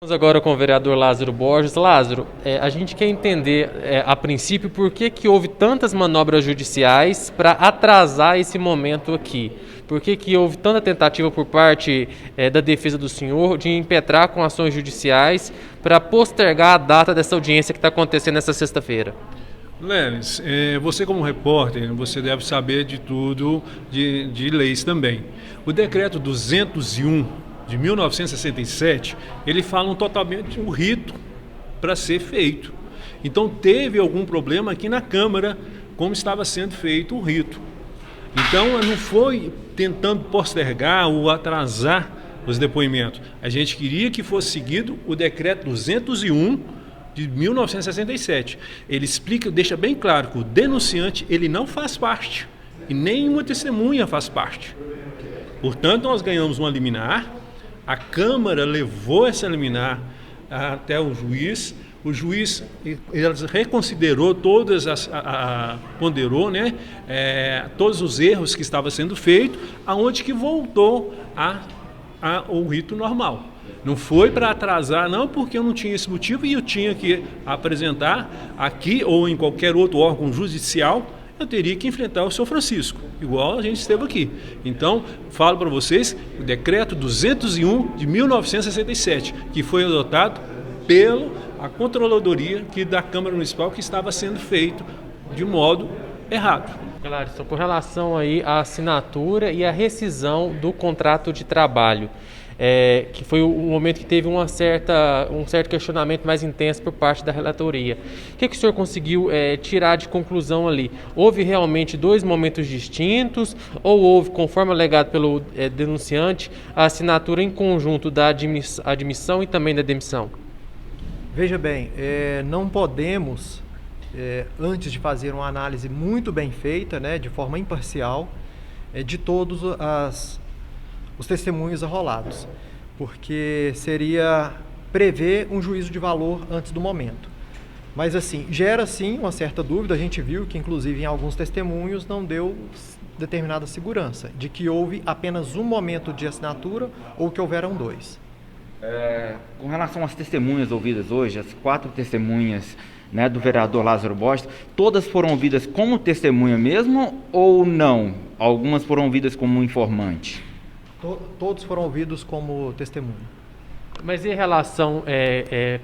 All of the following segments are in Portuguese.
Vamos agora com o vereador Lázaro Borges. Lázaro, a gente quer entender, a princípio, por que houve tantas manobras judiciais para atrasar esse momento aqui? Por que houve tanta tentativa por parte da defesa do senhor de impetrar com ações judiciais para postergar a data dessa audiência que está acontecendo nessa sexta-feira? Lelis, você como repórter, você deve saber de tudo, de leis também. O decreto 201 de 1967, ele fala totalmente o rito para ser feito. Então teve algum problema aqui na Câmara, como estava sendo feito o rito. Então não foi tentando postergar ou atrasar os depoimentos. A gente queria que fosse seguido o decreto 201 de 1967. Ele explica, deixa bem claro que o denunciante ele não faz parte e nenhuma testemunha faz parte. Portanto, nós ganhamos uma liminar. A Câmara levou essa liminar até o juiz ele reconsiderou ponderou, né, todos os erros que estavam sendo feitos, aonde que voltou o rito normal. Não foi para atrasar, não, porque eu não tinha esse motivo e eu tinha que apresentar aqui ou em qualquer outro órgão judicial. Eu teria que enfrentar o senhor Francisco, igual a gente esteve aqui. Então, falo para vocês, o decreto 201 de 1967, que foi adotado pela controladoria da Câmara Municipal, que estava sendo feito de modo errado. Claro, então, com relação aí à assinatura e à rescisão do contrato de trabalho, que foi o momento que teve um certo questionamento mais intenso por parte da relatoria. O que o senhor conseguiu tirar de conclusão ali? Houve realmente dois momentos distintos ou houve, conforme alegado pelo denunciante, a assinatura em conjunto da admissão e também da demissão? Veja bem, não podemos, antes de fazer uma análise muito bem feita, né, de forma imparcial, de todos os testemunhos arrolados, porque seria prever um juízo de valor antes do momento. Mas assim, gera sim uma certa dúvida, a gente viu que inclusive em alguns testemunhos não deu determinada segurança, de que houve apenas um momento de assinatura ou que houveram dois. Com relação às testemunhas ouvidas hoje, as 4 testemunhas, né, do vereador Lázaro Borges, todas foram ouvidas como testemunha mesmo ou não? Algumas foram ouvidas como informante? Todos foram ouvidos como testemunha. Mas em relação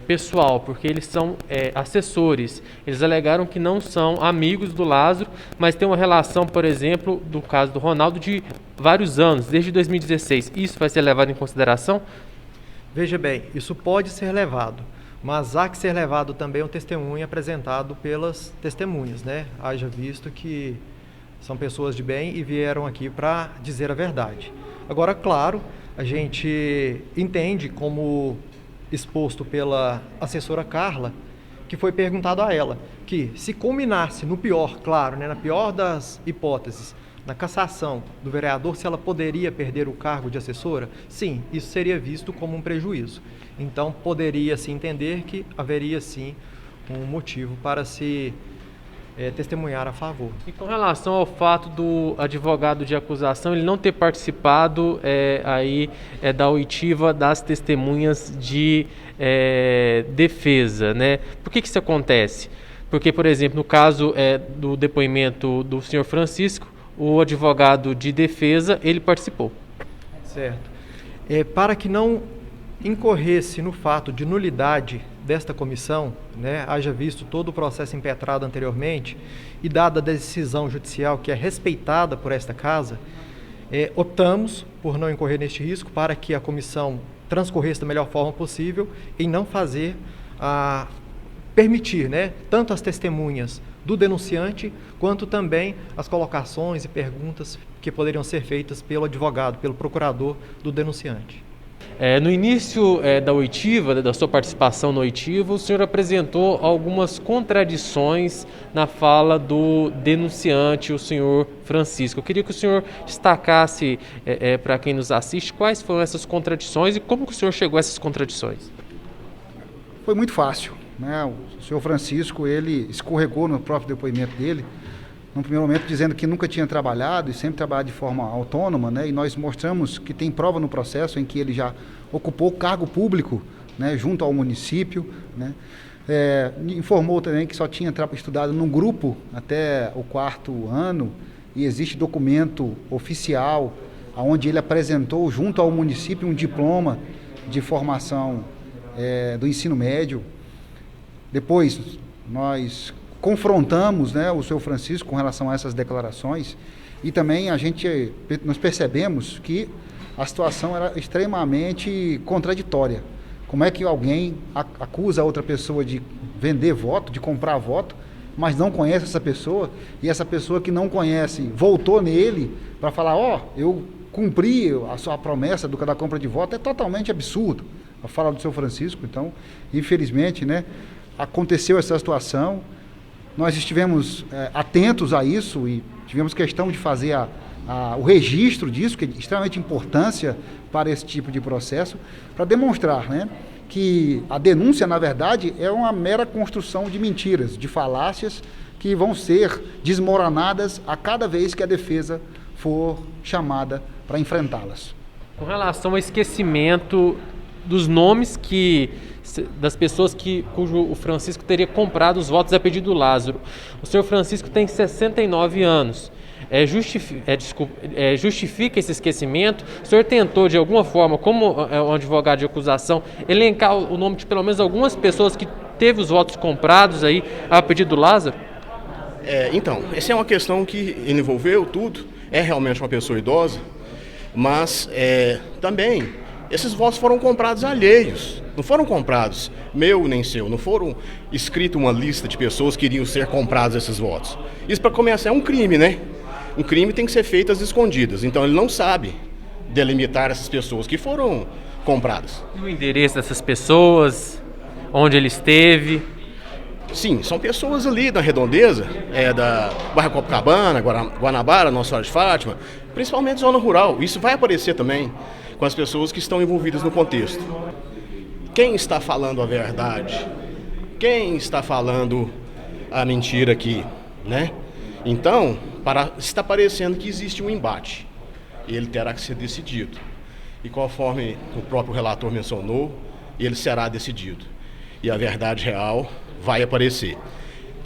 pessoal, porque eles são assessores, eles alegaram que não são amigos do Lázaro, mas tem uma relação, por exemplo, do caso do Ronaldo, de vários anos, desde 2016. Isso vai ser levado em consideração? Veja bem, isso pode ser levado, mas há que ser levado também um testemunho apresentado pelas testemunhas, né? Haja visto que são pessoas de bem e vieram aqui para dizer a verdade. Agora, claro, a gente entende, como exposto pela assessora Carla, que foi perguntado a ela, que se culminasse no pior, claro, né, na pior das hipóteses, na cassação do vereador, se ela poderia perder o cargo de assessora, sim, isso seria visto como um prejuízo. Então, poderia-se entender que haveria, sim, um motivo para se testemunhar a favor. E com relação ao fato do advogado de acusação ele não ter participado da oitiva das testemunhas de defesa, né? Por que isso acontece? Porque, por exemplo, no caso do depoimento do senhor Francisco, o advogado de defesa, ele participou. Certo. Para que não incorresse no fato de nulidade desta comissão, né, haja visto todo o processo impetrado anteriormente e dada a decisão judicial que é respeitada por esta casa, optamos por não incorrer neste risco para que a comissão transcorresse da melhor forma possível em não permitir, né, tanto as testemunhas do denunciante quanto também as colocações e perguntas que poderiam ser feitas pelo advogado, pelo procurador do denunciante. No início da oitiva, da sua participação na oitiva, o senhor apresentou algumas contradições na fala do denunciante, o senhor Francisco. Eu queria que o senhor destacasse para quem nos assiste quais foram essas contradições e como que o senhor chegou a essas contradições. Foi muito fácil, né? O senhor Francisco, ele escorregou no próprio depoimento dele, no primeiro momento dizendo que nunca tinha trabalhado e sempre trabalhado de forma autônoma, né? E nós mostramos que tem prova no processo em que ele já ocupou cargo público né, junto ao município, né. Informou também que só tinha estudado num grupo até o 4º ano, e existe documento oficial onde ele apresentou junto ao município um diploma de formação do ensino médio. Depois nós confrontamos, né, o seu Francisco com relação a essas declarações, e também nós percebemos que a situação era extremamente contraditória. Como é que alguém acusa a outra pessoa de vender voto, de comprar voto, mas não conhece essa pessoa, e essa pessoa que não conhece voltou nele para falar, eu cumpri a sua promessa da compra de voto? É totalmente absurdo a fala do seu Francisco. Então, infelizmente, né, aconteceu essa situação. Nós estivemos atentos a isso e tivemos questão de fazer o registro disso, que é de extremamente importância para esse tipo de processo, para demonstrar, né, que a denúncia, na verdade, é uma mera construção de mentiras, de falácias que vão ser desmoronadas a cada vez que a defesa for chamada para enfrentá-las. Com relação ao esquecimento dos nomes das pessoas cujo o Francisco teria comprado os votos a pedido do Lázaro. O senhor Francisco tem 69 anos. Justifica esse esquecimento? O senhor tentou, de alguma forma, como um advogado de acusação, elencar o nome de pelo menos algumas pessoas que teve os votos comprados aí a pedido do Lázaro? Então, essa é uma questão que envolveu tudo. É realmente uma pessoa idosa, mas também esses votos foram comprados alheios, não foram comprados meu nem seu, não foram escrita uma lista de pessoas que iriam ser comprados esses votos. Isso, para começar, é um crime, né? Um crime tem que ser feito às escondidas, então ele não sabe delimitar essas pessoas que foram compradas. E o endereço dessas pessoas, onde ele esteve? Sim, são pessoas ali da redondeza, da Barra Copacabana, Guanabara, Nossa Senhora de Fátima, principalmente zona rural. Isso vai aparecer também com as pessoas que estão envolvidas no contexto. Quem está falando a verdade? Quem está falando a mentira aqui, né? Então, está parecendo que existe um embate. Ele terá que ser decidido. E conforme o próprio relator mencionou, ele será decidido. E a verdade real vai aparecer.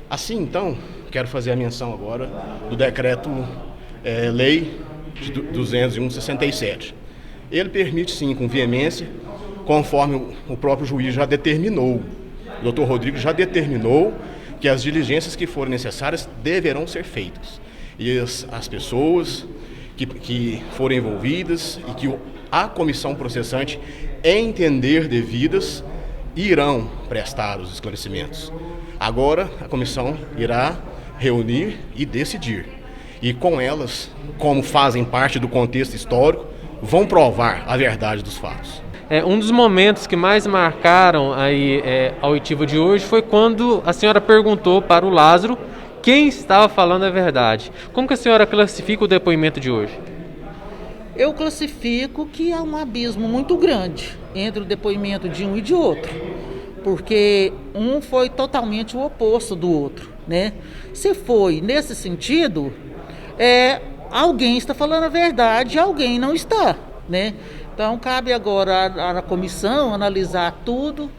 Assim, então, quero fazer a menção agora do decreto-lei de 201/67. Ele permite, sim, com veemência, conforme o próprio juiz já determinou. O doutor Rodrigo já determinou que as diligências que forem necessárias deverão ser feitas. E as pessoas que forem envolvidas e que a comissão processante entender devidas irão prestar os esclarecimentos. Agora, a comissão irá reunir e decidir. E com elas, como fazem parte do contexto histórico, vão provar a verdade dos fatos. Um dos momentos que mais marcaram aí, a oitiva de hoje foi quando a senhora perguntou para o Lázaro quem estava falando a verdade. Como que a senhora classifica o depoimento de hoje? Eu classifico que há um abismo muito grande entre o depoimento de um e de outro, porque um foi totalmente o oposto do outro, né? Se foi nesse sentido, alguém está falando a verdade e alguém não está, né? Então, cabe agora à comissão analisar tudo,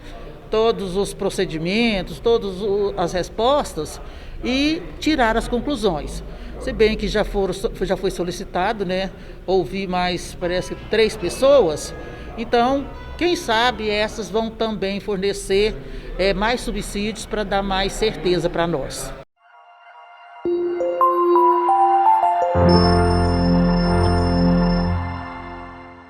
todos os procedimentos, todas as respostas e tirar as conclusões. Se bem que já foi solicitado, né, ouvir mais, parece que 3 pessoas. Então, quem sabe essas vão também fornecer mais subsídios para dar mais certeza para nós.